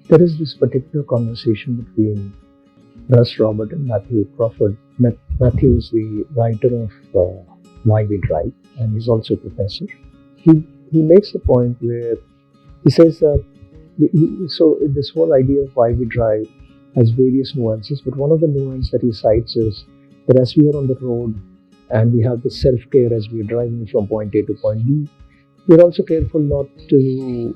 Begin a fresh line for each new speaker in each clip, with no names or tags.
There is this particular conversation between Russ Robert and Matthew Crawford. Matthew is the writer of Why We Drive, and he's also a professor. He makes a point where he says that so this whole idea of why we drive has various nuances, but one of the nuances that he cites is that as we are on the road and we have the self-care as we are driving from point A to point B, we're also careful not to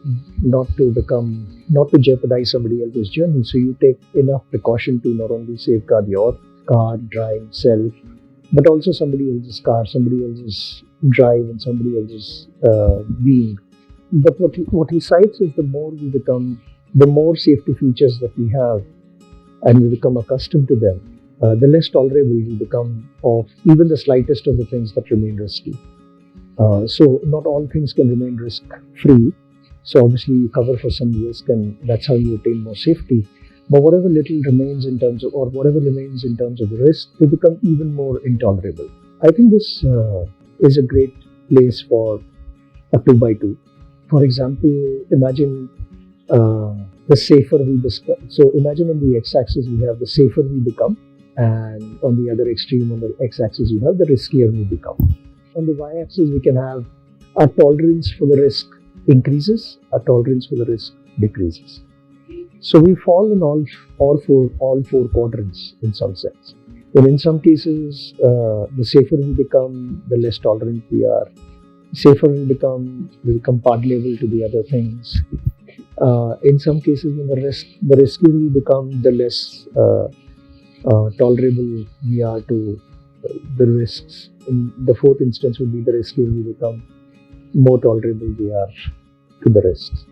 jeopardize somebody else's journey. So you take enough precaution to not only safeguard your car, drive, self, but also somebody else's car, somebody else's drive, and somebody else's being. But what he cites is the more safety features that we have, and we become accustomed to them, the less tolerable we become of even the slightest of the things that remain risky. So not all things can remain risk-free. So obviously you cover for some risk, and that's how you attain more safety. But whatever little remains in terms of, or whatever remains in terms of the risk, they become even more intolerable. I think this is a great place for a 2x2. For example, imagine the safer we become. So imagine on the x-axis we have the safer we become, and on the other extreme on the x-axis you have the riskier we become. On the y-axis we can have our tolerance for the risk increases, our tolerance for the risk decreases. So we fall in all four quadrants in some sense. But in some cases, the safer we become, the less tolerant we are. Safer we become part level to the other things. In some cases, when the riskier we become, the less tolerable we are to the risks. In the fourth instance would be the riskier we become, more tolerable we are to the risks.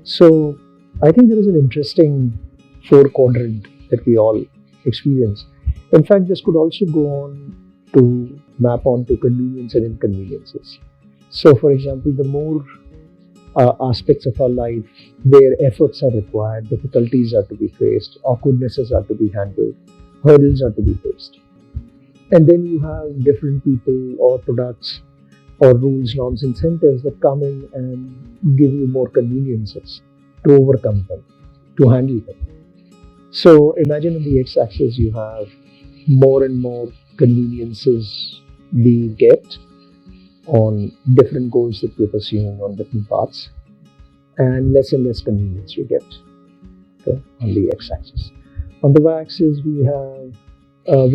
So I think there is an interesting four quadrant that we all experience. In fact, this could also go on to map onto convenience and inconveniences. So, for example, the more aspects of our life where efforts are required, difficulties are to be faced, awkwardnesses are to be handled, hurdles are to be faced. And then you have different people or products or rules, norms, incentives that come in and give you more conveniences to overcome them, to handle them. So imagine on the x-axis you have more and more conveniences we get on different goals that we're pursuing on different paths, and less convenience we get, okay, on the x-axis. On the y-axis we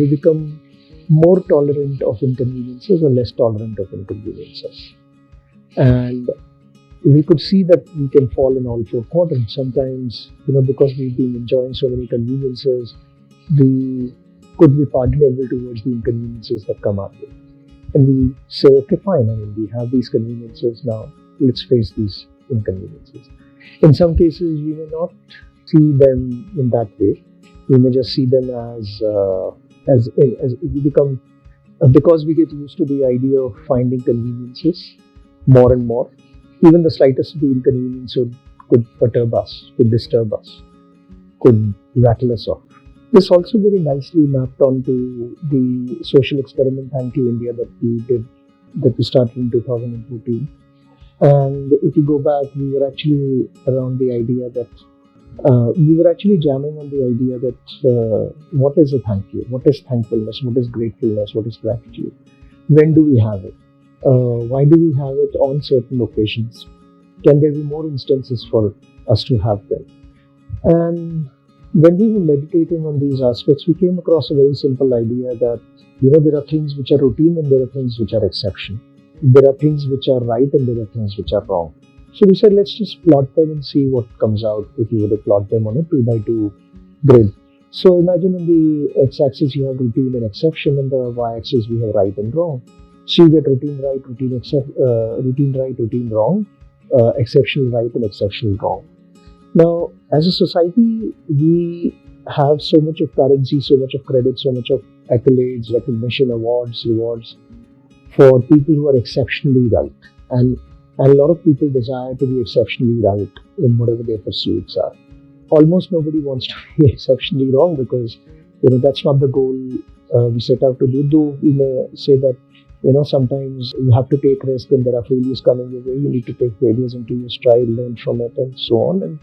become more tolerant of inconveniences or less tolerant of inconveniences. And we could see that we can fall in all four quadrants. Sometimes, because we've been enjoying so many conveniences, we could be pardonable towards the inconveniences that come our way. And we say, okay, fine, we have these conveniences now, let's face these inconveniences. In some cases, we may not see them in that way. We may just see them as we become, because we get used to the idea of finding conveniences more and more. Even the slightest of the inconvenience could perturb us, could disturb us, could rattle us off. This also very nicely mapped onto the social experiment Thank You India that we started in 2014. And if you go back, we were actually around the idea that we were actually jamming on the idea that what is a thank you? What is thankfulness? What is gratefulness? What is gratitude? When do we have it? Why do we have it on certain occasions? Can there be more instances for us to have them? And when we were meditating on these aspects, we came across a very simple idea that, there are things which are routine and there are things which are exception. There are things which are right and there are things which are wrong. So we said, let's just plot them and see what comes out if you were to plot them on a 2x2 grid. So imagine on the x-axis you have routine and exception, and the y-axis we have right and wrong. So you get routine right, routine wrong, exceptional right and exceptional wrong. Now, as a society, we have so much of currency, so much of credit, so much of accolades, recognition, awards, rewards for people who are exceptionally right. And a lot of people desire to be exceptionally right in whatever their pursuits are. Almost nobody wants to be exceptionally wrong, because that's not the goal we set out to do. Though we may say that sometimes you have to take risk and there are failures coming your way. You need to take failures into your stride, learn from it, and so on. And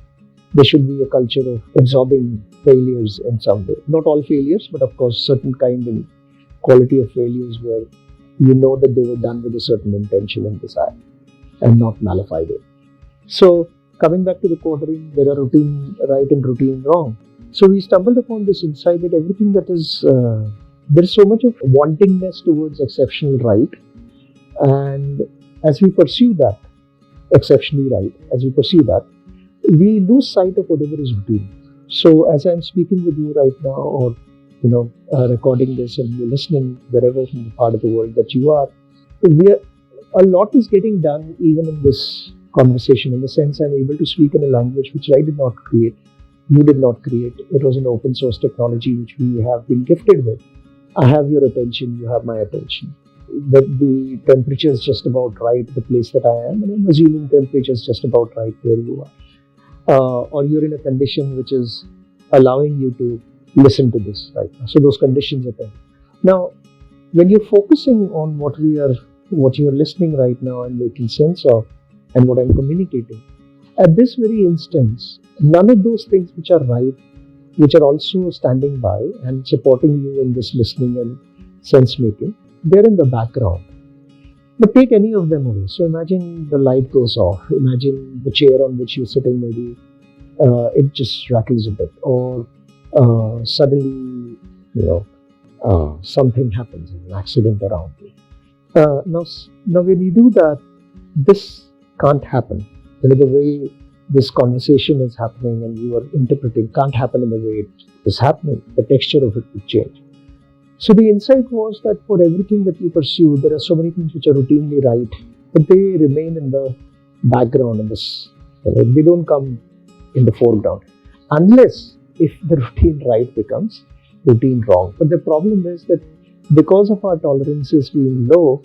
there should be a culture of absorbing failures in some way. Not all failures, but of course, certain kind and quality of failures where you know that they were done with a certain intention and desire and not nullified it. So, coming back to the quartering, there are routine right and routine wrong. So, we stumbled upon this insight that everything that is, there is so much of wantingness towards exceptional right. And as we pursue that, exceptionally right, as we pursue that, we lose sight of whatever is routine. So, as I'm speaking with you right now, or recording this and you're listening wherever from the part of the world that you are, a lot is getting done even in this conversation. In the sense, I'm able to speak in a language which I did not create, you did not create. It was an open source technology which we have been gifted with. I have your attention, you have my attention. The temperature is just about right, the place that I am, and I'm assuming temperature is just about right where you are. Or you're in a condition which is allowing you to listen to this right now. So those conditions are there. Now, when you're focusing on what you're listening right now and making sense of, and what I'm communicating, at this very instance, none of those things which are right, which are also standing by and supporting you in this listening and sense making, they're in the background. But take any of them away. So imagine the light goes off. Imagine the chair on which you're sitting, maybe it just rattles a bit, or suddenly, something happens, an accident around you. Now, when you do that, this can't happen. The way this conversation is happening and you are interpreting can't happen in the way it is happening. The texture of it will change. So the insight was that for everything that we pursue, there are so many things which are routinely right, but they remain in the background. In this, they don't come in the foreground, unless if the routine right becomes routine wrong. But the problem is that because of our tolerances being low,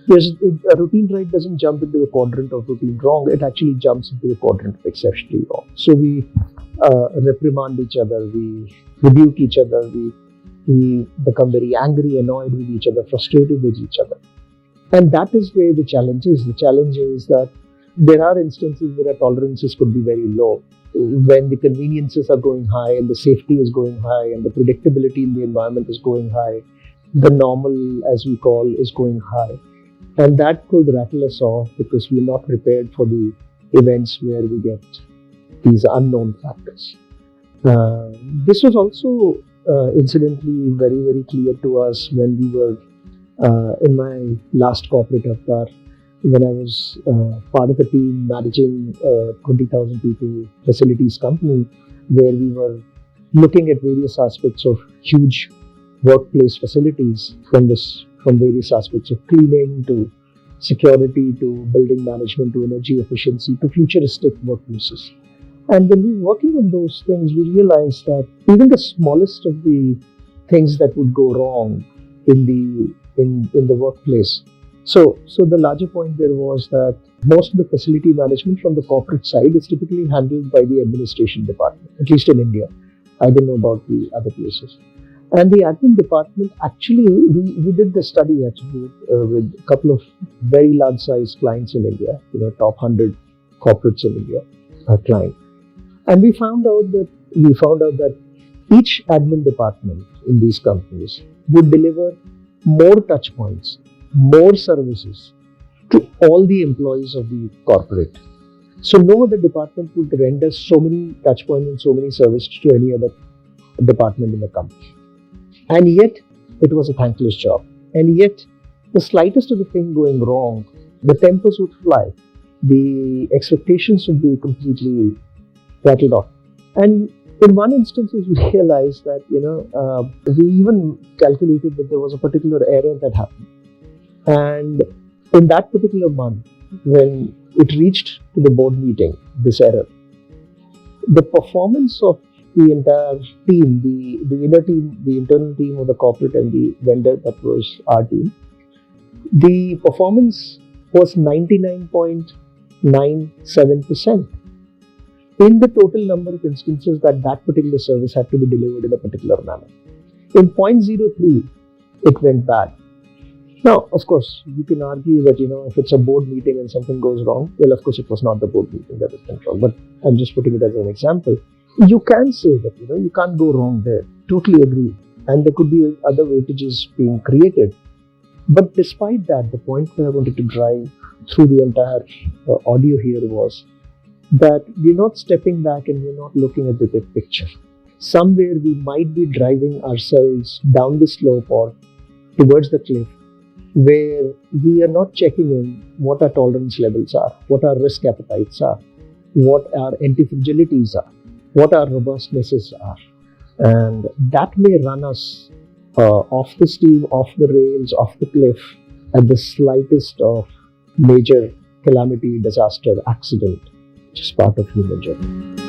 a routine right doesn't jump into the quadrant of routine wrong. It actually jumps into the quadrant of exceptionally wrong. So we reprimand each other, we rebuke each other, we become very angry, annoyed with each other, frustrated with each other. And that is where the challenge is. The challenge is that there are instances where our tolerances could be very low. When the conveniences are going high and the safety is going high and the predictability in the environment is going high, the normal, as we call, is going high. And that could rattle us off because we're not prepared for the events where we get these unknown factors. This was also incidentally very, very clear to us when we were in my last corporate avatar, when I was part of the team managing a 20,000 people facilities company, where we were looking at various aspects of huge workplace facilities, from various aspects of cleaning to security to building management to energy efficiency to futuristic workplaces. And when we were working on those things, we realized that even the smallest of the things that would go wrong in the workplace. So the larger point there was that most of the facility management from the corporate side is typically handled by the administration department, at least in India. I don't know about the other places. And the admin department, actually, we did the study actually with a couple of very large size clients in India, top 100 corporates in India, client. And we found out that each admin department in these companies would deliver more touch points, more services to all the employees of the corporate. So no other department would render so many touch points and so many services to any other department in the company. And yet, it was a thankless job. And yet, the slightest of the thing going wrong, the tempers would fly. The expectations would be completely rattled off. And in one instance, we realized that, we even calculated that there was a particular error that happened. And in that particular month, when it reached to the board meeting, this error, the performance of the entire team, the inner team, the internal team of the corporate and the vendor, that was our team, the performance was 99.97% in the total number of instances that particular service had to be delivered in a particular manner. In 0.03, it went bad. Now, of course, you can argue that, if it's a board meeting and something goes wrong, well, of course, it was not the board meeting that went wrong. But I'm just putting it as an example. You can say that, you can't go wrong there. Totally agree. And there could be other weightages being created. But despite that, the point that I wanted to drive through the entire audio here was that we're not stepping back and we're not looking at the big picture. Somewhere we might be driving ourselves down the slope or towards the cliff where we are not checking in what our tolerance levels are, what our risk appetites are, what our anti-fragilities are, what our robustnesses are. And that may run us off the steam, off the rails, off the cliff at the slightest of major calamity, disaster, accident, which is part of human journey.